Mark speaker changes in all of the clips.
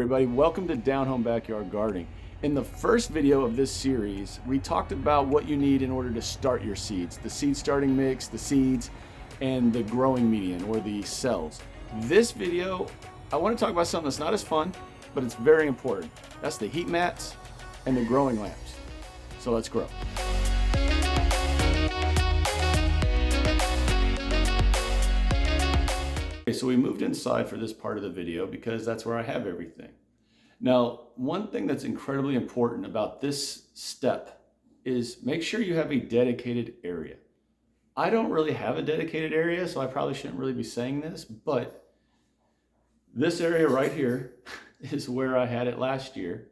Speaker 1: everybody, welcome to Down Home Backyard Gardening. In the first video of this series, we talked about what you need in order to start your seeds, the seed starting mix, the seeds, and the growing medium or the cells. This video, I want to talk about something that's not as fun, but it's very important. That's the heat mats and the growing lamps. So let's grow. Okay, so we moved inside for this part of the video because that's where I have everything. Now, one thing that's incredibly important about this step is make sure you have a dedicated area. I don't really have a dedicated area, so I probably shouldn't really be saying this, but this area right here is where I had it last year,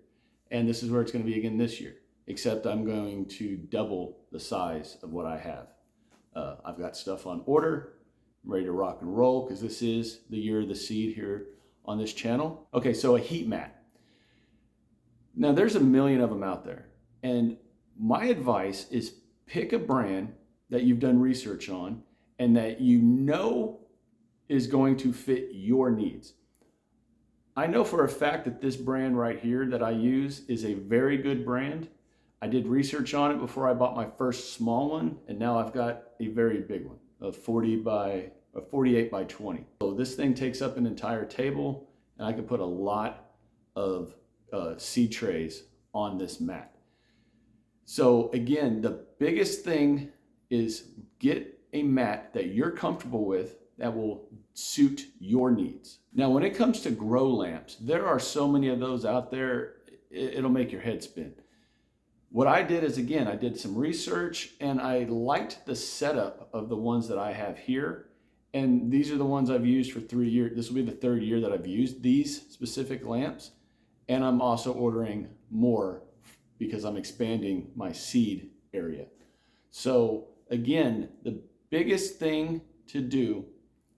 Speaker 1: and this is where it's going to be again this year, except I'm going to double the size of what I have. I've got stuff on order. I'm ready to rock and roll because this is the year of the seed here on this channel. Okay, so a heat mat. Now there's a million of them out there. And my advice is pick a brand that you've done research on and that you know is going to fit your needs. I know for a fact that this brand right here that I use is a very good brand. I did research on it before I bought my first small one, and now I've got a very big one. A 48 by 20. So this thing takes up an entire table, and I can put a lot of seed trays on this mat. So again, the biggest thing is get a mat that you're comfortable with that will suit your needs. Now, when it comes to grow lamps, there are so many of those out there, it'll make your head spin. What I did is, again, I did some research and I liked the setup of the ones that I have here. And these are the ones I've used for 3 years. This will be the third year that I've used these specific lamps. And I'm also ordering more because I'm expanding my seed area. So again, the biggest thing to do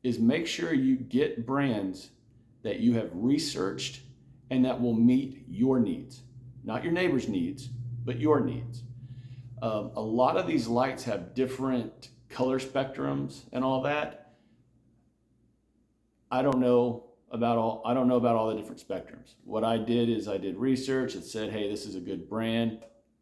Speaker 1: is make sure you get brands that you have researched and that will meet your needs, not your neighbor's needs, but your needs. A lot of these lights have different color spectrums and all that. I don't know about all the different spectrums. What I did is I did research that said, hey, this is a good brand.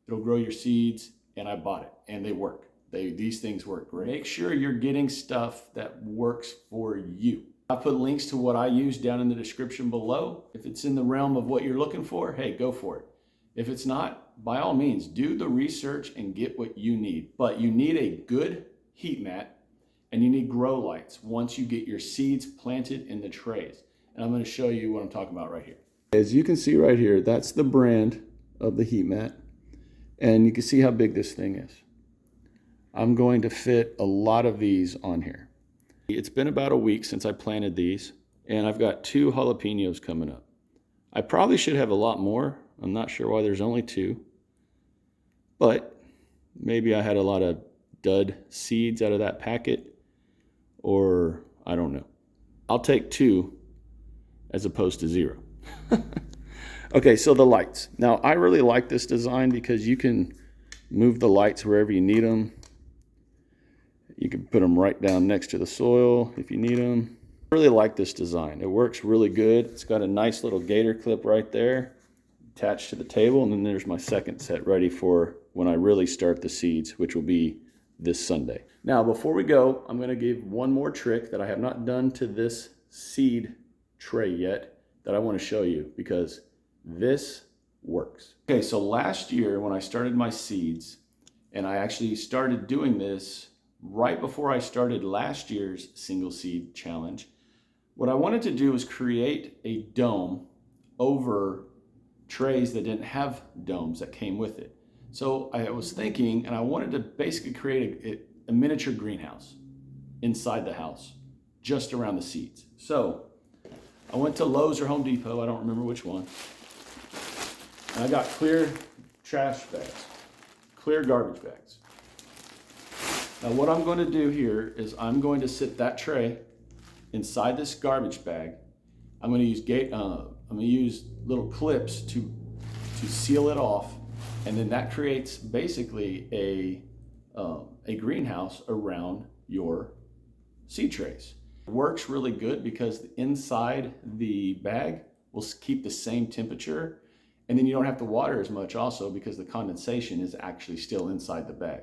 Speaker 1: It'll grow your seeds, and I bought it, and they work. These things work great. Make sure you're getting stuff that works for you. I put links to what I use down in the description below. If it's in the realm of what you're looking for, hey, go for it. If it's not, by all means, do the research and get what you need. But you need a good heat mat and you need grow lights once you get your seeds planted in the trays. And I'm going to show you what I'm talking about right here. As you can see right here, that's the brand of the heat mat. And you can see how big this thing is. I'm going to fit a lot of these on here. It's been about a week since I planted these, and I've got 2 jalapenos coming up. I probably should have a lot more. I'm not sure why there's only 2, but maybe I had a lot of dud seeds out of that packet, or I don't know. I'll take 2 as opposed to 0. Okay, so the lights. Now, I really like this design because you can move the lights wherever you need them. You can put them right down next to the soil if you need them. I really like this design. It works really good. It's got a nice little gator clip right there attached to the table, and then there's my second set ready for when I really start the seeds, which will be this Sunday. Now, before we go, I'm going to give one more trick that I have not done to this seed tray yet that I want to show you because this works. Okay, so last year when I started my seeds, and I actually started doing this right before I started last year's single seed challenge, what I wanted to do was create a dome over trays that didn't have domes that came with it. So I was thinking, and I wanted to basically create a miniature greenhouse inside the house, just around the seeds. So I went to Lowe's or Home Depot, I don't remember which one, and I got clear trash bags, clear garbage bags. Now what I'm going to do here is I'm going to sit that tray inside this garbage bag. I'm going to use little clips to seal it off, and then that creates basically a greenhouse around your seed trays. It works really good because inside the bag will keep the same temperature. And then you don't have to water as much also because the condensation is actually still inside the bag.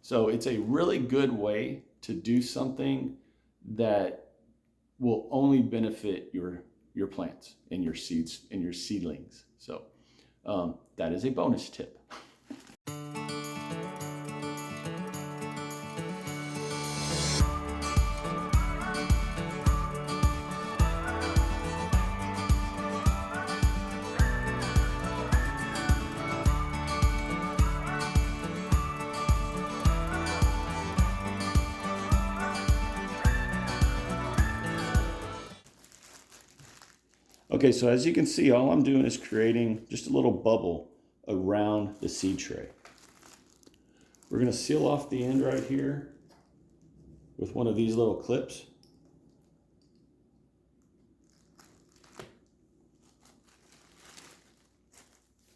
Speaker 1: So it's a really good way to do something that will only benefit your plants and your seeds and your seedlings. So that is a bonus tip. Okay, so as you can see, all I'm doing is creating just a little bubble around the seed tray. We're going to seal off the end right here with one of these little clips.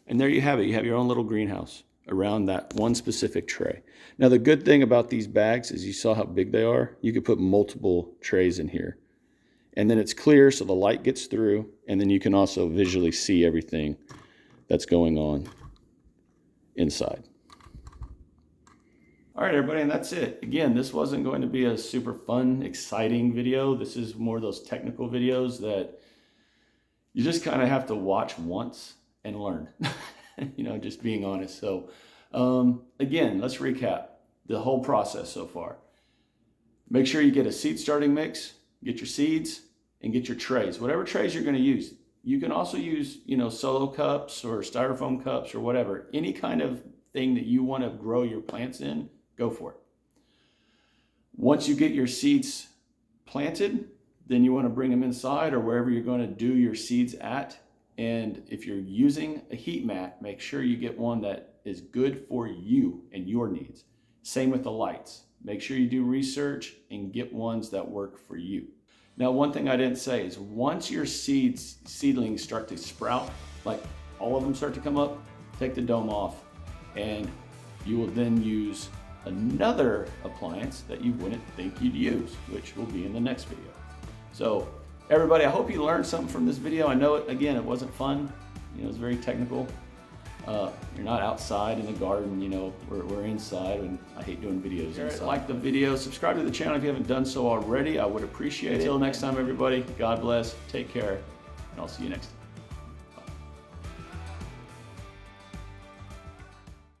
Speaker 1: And there you have it. You have your own little greenhouse around that one specific tray. Now, the good thing about these bags is you saw how big they are. You could put multiple trays in here. And then it's clear so the light gets through, and then you can also visually see everything that's going on inside. All right, everybody, and that's it. Again, this wasn't going to be a super fun, exciting video. This is more of those technical videos that you just kind of have to watch once and learn, you know, just being honest. So again, let's recap the whole process so far. Make sure you get a seed starting mix. Get your seeds and get your trays, whatever trays you're going to use. You can also use, you know, solo cups or styrofoam cups or whatever. Any kind of thing that you want to grow your plants in, go for it. Once you get your seeds planted, then you want to bring them inside or wherever you're going to do your seeds at. And if you're using a heat mat, make sure you get one that is good for you and your needs. Same with the lights. Make sure you do research and get ones that work for you. Now, one thing I didn't say is once your seedlings start to sprout, like all of them start to come up, take the dome off and you will then use another appliance that you wouldn't think you'd use, which will be in the next video. So everybody, I hope you learned something from this video. I know, again, it wasn't fun. You know, it's very technical. You're not outside in the garden, you know, we're inside, and I hate doing videos inside. Like the video, subscribe to the channel if you haven't done so already. I would appreciate it. Until next time, everybody, God bless, take care, and I'll see you next time.